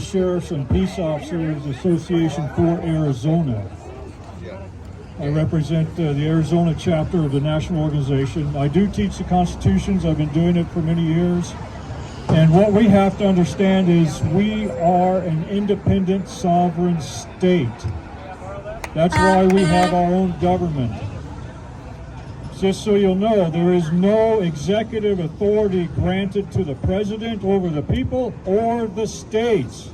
Sheriffs and Peace Officers Association for Arizona. I represent the Arizona chapter of the national organization. I do teach the constitutions. I've been doing it for many years. And what we have to understand is we are an independent sovereign state. That's why we have our own government. Just so you'll know, there is no executive authority granted to the president over the people or the states.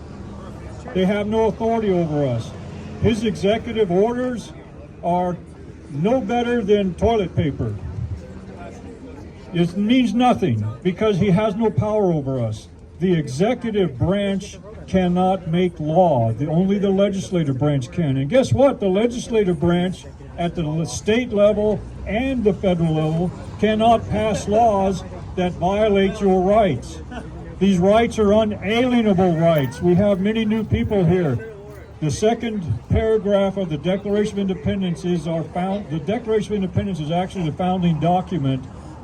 They have no authority over us. His executive orders are no better than toilet paper. It means nothing because he has no power over us. The executive branch cannot make law. Only the legislative branch can. And guess what? The legislative branch at the state level and the federal level cannot pass laws that violate your rights. These rights are unalienable rights. We have many new people here. The second paragraph of the Declaration of Independence is the Declaration of Independence is actually the founding document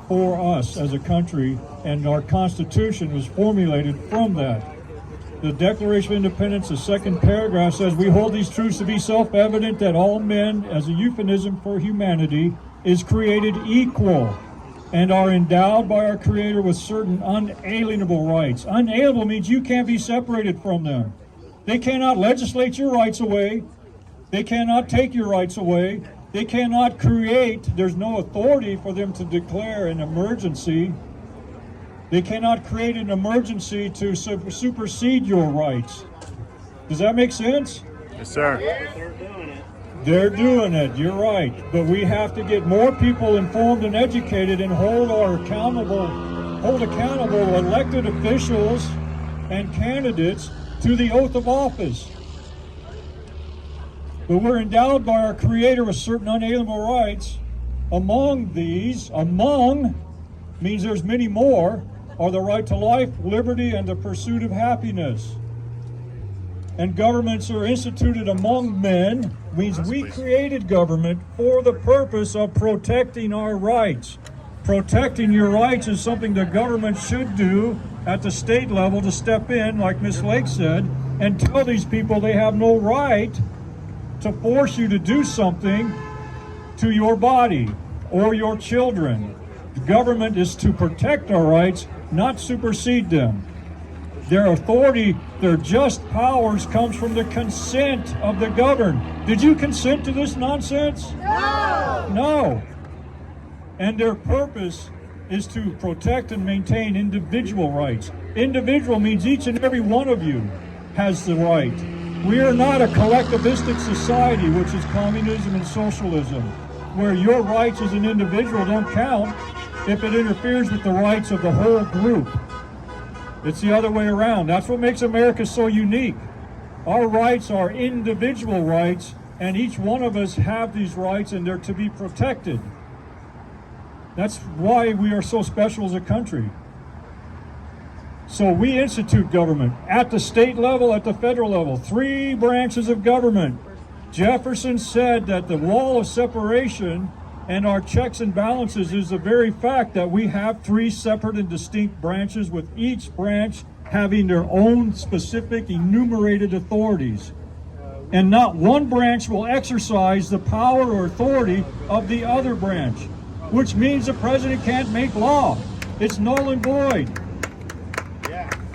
for us as a country, and our Constitution was formulated from that. The Declaration of Independence, the second paragraph says, "We hold these truths to be self-evident that all men, as a euphemism for humanity, is created equal and are endowed by our Creator with certain unalienable rights." Unalienable means you can't be separated from them. They cannot legislate your rights away. They cannot take your rights away. They cannot create, there's no authority for them to declare an emergency. They cannot create an emergency to supersede your rights. Does that make sense? Yes, sir. They're doing it, you're right. But we have to get more people informed and educated and hold accountable elected officials and candidates to the oath of office. But we're endowed by our Creator with certain unalienable rights. Among these, means there's many more, are the right to life, liberty, and the pursuit of happiness. And governments are instituted among men, means we created government for the purpose of protecting our rights. Protecting your rights is something the government should do at the state level, to step in, like Ms. Lake said, and tell these people they have no right to force you to do something to your body or your children. The government is to protect our rights, not supersede them. Their authority, their just powers comes from the consent of the governed. Did you consent to this nonsense? No! No. And their purpose is to protect and maintain individual rights. Individual means each and every one of you has the right. We are not a collectivistic society, which is communism and socialism, where your rights as an individual don't count if it interferes with the rights of the whole group. It's the other way around. That's what makes America so unique. Our rights are individual rights, and each one of us have these rights, and they're to be protected. That's why we are so special as a country. So we institute government at the state level, at the federal level, 3 branches of government. Jefferson said that the wall of separation and our checks and balances is the very fact that we have 3 separate and distinct branches, with each branch having their own specific enumerated authorities. And not one branch will exercise the power or authority of the other branch, which means the president can't make law. It's null and void.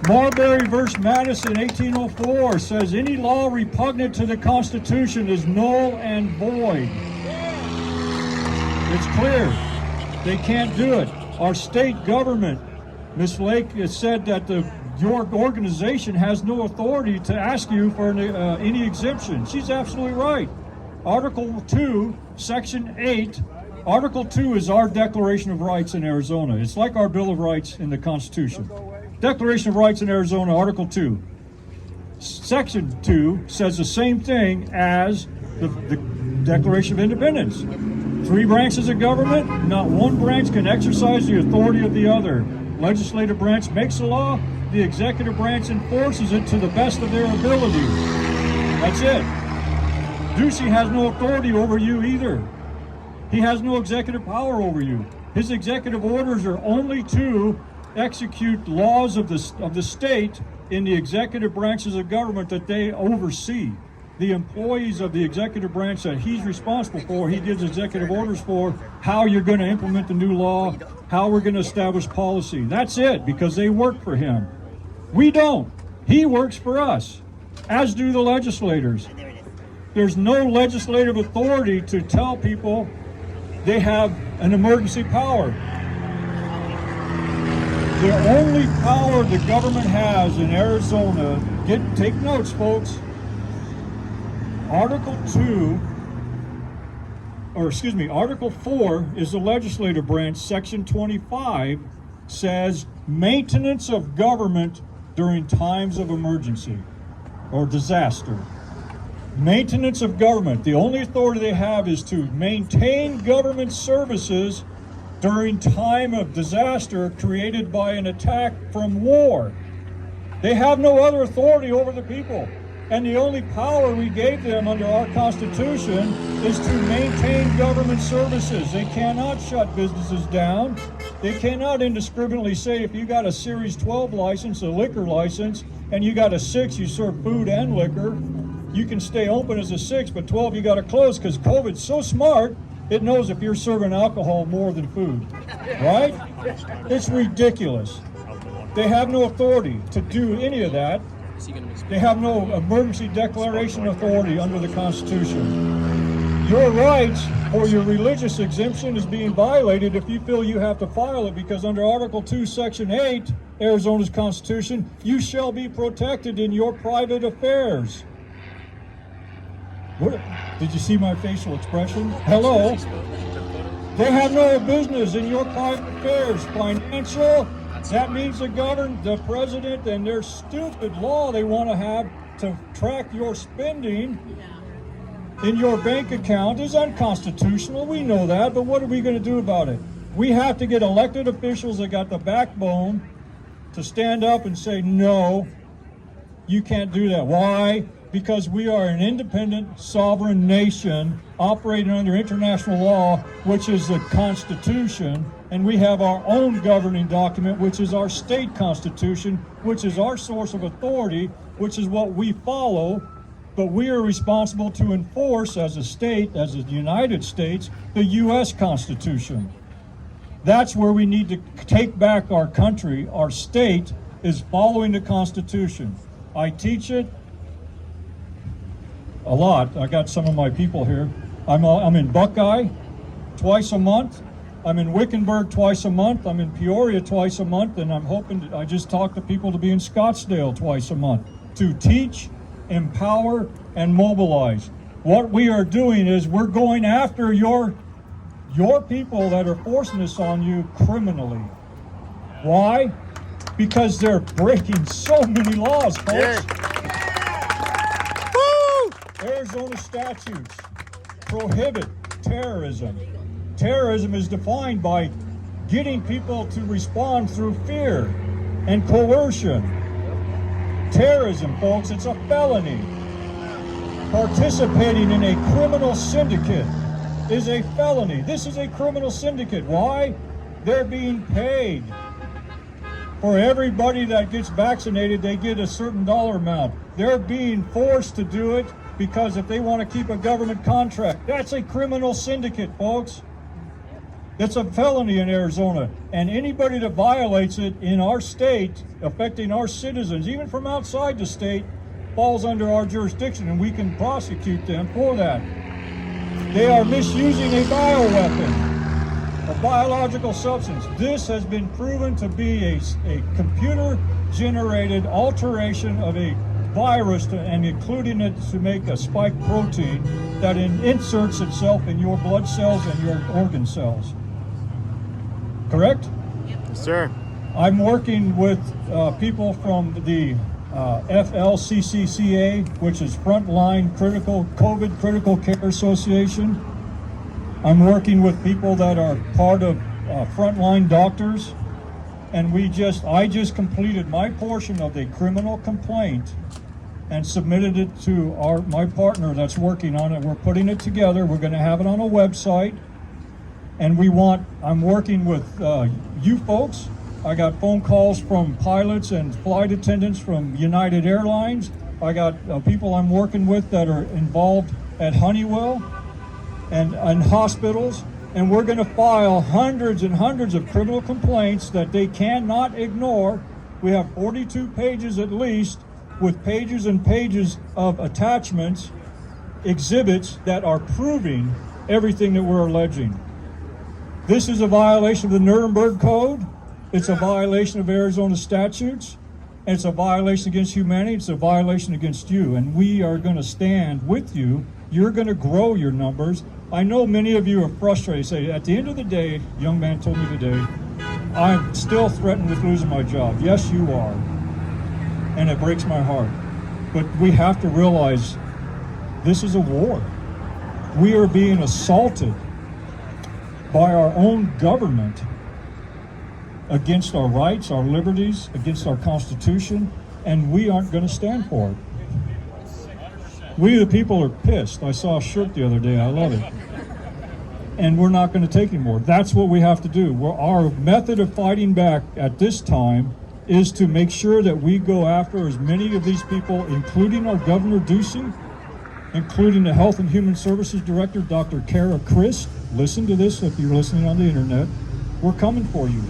Marbury v. Madison, 1804, says any law repugnant to the Constitution is null and void. It's clear. They can't do it. Our state government, Ms. Lake has said that your organization has no authority to ask you for any exemption. She's absolutely right. Article 2, Section 8, Article 2 is our Declaration of Rights in Arizona. It's like our Bill of Rights in the Constitution. Declaration of Rights in Arizona, Article 2. Section 2 says the same thing as the Declaration of Independence. 3 branches of government, not one branch can exercise the authority of the other. Legislative branch makes the law, the executive branch enforces it to the best of their ability. That's it. Ducey has no authority over you either. He has no executive power over you. His executive orders are only to execute laws of the state in the executive branches of government that they oversee. The employees of the executive branch that he's responsible for, he gives executive orders for how you're going to implement the new law, how we're going to establish policy. That's it, because they work for him. We don't. He works for us, as do the legislators. There's no legislative authority to tell people they have an emergency power. The only power the government has in Arizona, take notes, folks. Article 4 is the legislative branch. Section 25 says maintenance of government during times of emergency or disaster. Maintenance of government. The only authority they have is to maintain government services during time of disaster created by an attack from war. They have no other authority over the people. And the only power we gave them under our Constitution is to maintain government services. They cannot shut businesses down. They cannot indiscriminately say if you got a Series 12 license, a liquor license, and you got a 6, you serve food and liquor, you can stay open as a 6, but 12 you got to close, because COVID's so smart, it knows if you're serving alcohol more than food, right? It's ridiculous. They have no authority to do any of that. They have no emergency declaration authority under the Constitution. Your rights or your religious exemption is being violated if you feel you have to file it, because under Article 2, Section 8, Arizona's Constitution, you shall be protected in your private affairs. What? Did you see my facial expression? Hello? They have no business in your private affairs. Financial, that means the president and their stupid law they want to have to track your spending in your bank account is unconstitutional. We know that, but what are we going to do about it? We have to get elected officials that got the backbone to stand up and say, no, you can't do that. Why? Because we are an independent, sovereign nation operating under international law, which is the Constitution, and we have our own governing document, which is our state constitution, which is our source of authority, which is what we follow, but we are responsible to enforce as a state, as the United States, the U.S. Constitution. That's where we need to take back our country. Our state is following the Constitution. I teach it a lot. I got some of my people here. I'm in Buckeye twice a month. I'm in Wickenburg twice a month. I'm in Peoria twice a month, and I'm hoping I just talk to people to be in Scottsdale twice a month to teach, empower, and mobilize. What we are doing is we're going after your people that are forcing this on you criminally. Why? Because they're breaking so many laws, folks. Yeah. Woo! Arizona statutes prohibit terrorism. Terrorism is defined by getting people to respond through fear and coercion. Terrorism, folks, it's a felony. Participating in a criminal syndicate is a felony. This is a criminal syndicate. Why? They're being paid. For everybody that gets vaccinated, they get a certain dollar amount. They're being forced to do it because if they want to keep a government contract, that's a criminal syndicate, folks. It's a felony in Arizona, and anybody that violates it in our state, affecting our citizens, even from outside the state, falls under our jurisdiction, and we can prosecute them for that. They are misusing a bioweapon, a biological substance. This has been proven to be a computer-generated alteration of a virus and including it to make a spike protein that inserts itself in your blood cells and your organ cells. Correct? Yes, sir. I'm working with people from the FLCCCA, which is Frontline COVID Critical Care Association. I'm working with people that are part of Frontline Doctors, and I just completed my portion of the criminal complaint and submitted it to my partner that's working on it. We're putting it together. We're going to have it on a website. And I'm working with you folks I got phone calls from pilots and flight attendants from United Airlines. I got people I'm working with that are involved at Honeywell and hospitals. And we're going to file hundreds and hundreds of criminal complaints that they cannot ignore. We have 42 pages at least, with pages and pages of attachments, exhibits that are proving everything that we're alleging. This is a violation of the Nuremberg Code. It's a violation of Arizona statutes. It's a violation against humanity. It's a violation against you. And we are going to stand with you. You're going to grow your numbers. I know many of you are frustrated. Say, at the end of the day, a young man told me today, I'm still threatened with losing my job. Yes, you are. And it breaks my heart. But we have to realize this is a war. We are being assaulted by our own government against our rights, our liberties, against our Constitution, and we aren't going to stand for it. We the people are pissed. I saw a shirt the other day. I love it. And we're not going to take anymore. That's what we have to do. Our method of fighting back at this time is to make sure that we go after as many of these people, including our Governor Ducey, including the Health and Human Services Director, Dr. Kara Christ. Listen to this if you're listening on the internet. We're coming for you.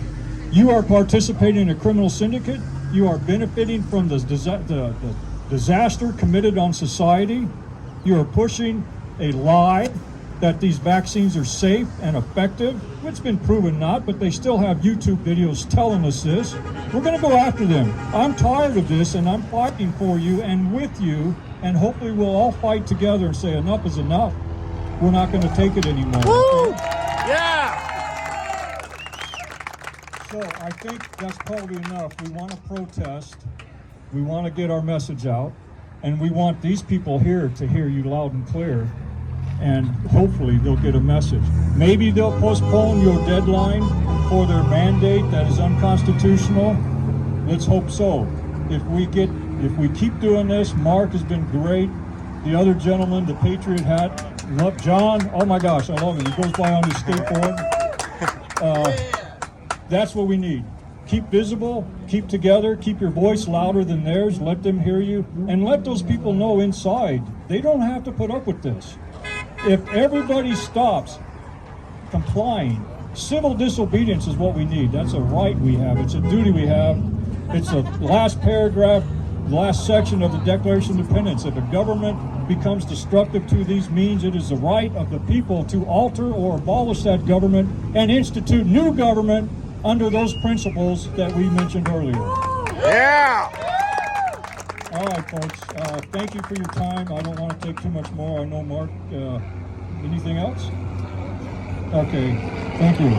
You are participating in a criminal syndicate. You are benefiting from the disaster committed on society. You are pushing a lie that these vaccines are safe and effective. It's been proven not, but they still have YouTube videos telling us this. We're going to go after them. I'm tired of this, and I'm fighting for you and with you, and hopefully we'll all fight together and say enough is enough. We're not going to take it anymore. Woo! Okay? Yeah! So I think that's probably enough. We want to protest. We want to get our message out. And we want these people here to hear you loud and clear. And hopefully they'll get a message. Maybe they'll postpone your deadline for their mandate that is unconstitutional. Let's hope so. If we keep doing this, Mark has been great. The other gentleman, the Patriot hat, love John. Oh my gosh, I love him. He goes by on his skateboard. That's what we need. Keep visible, keep together, keep your voice louder than theirs, let them hear you, and let those people know inside they don't have to put up with this. If everybody stops complying, civil disobedience is what we need. That's a right we have. It's a duty we have. It's the last paragraph, last section of the Declaration of Independence. If a government becomes destructive to these means, it is the right of the people to alter or abolish that government and institute new government under those principles that we mentioned earlier. Yeah! All right, folks. Thank you for your time. I don't want to take too much more. I know, Mark. Anything else? Okay. Thank you.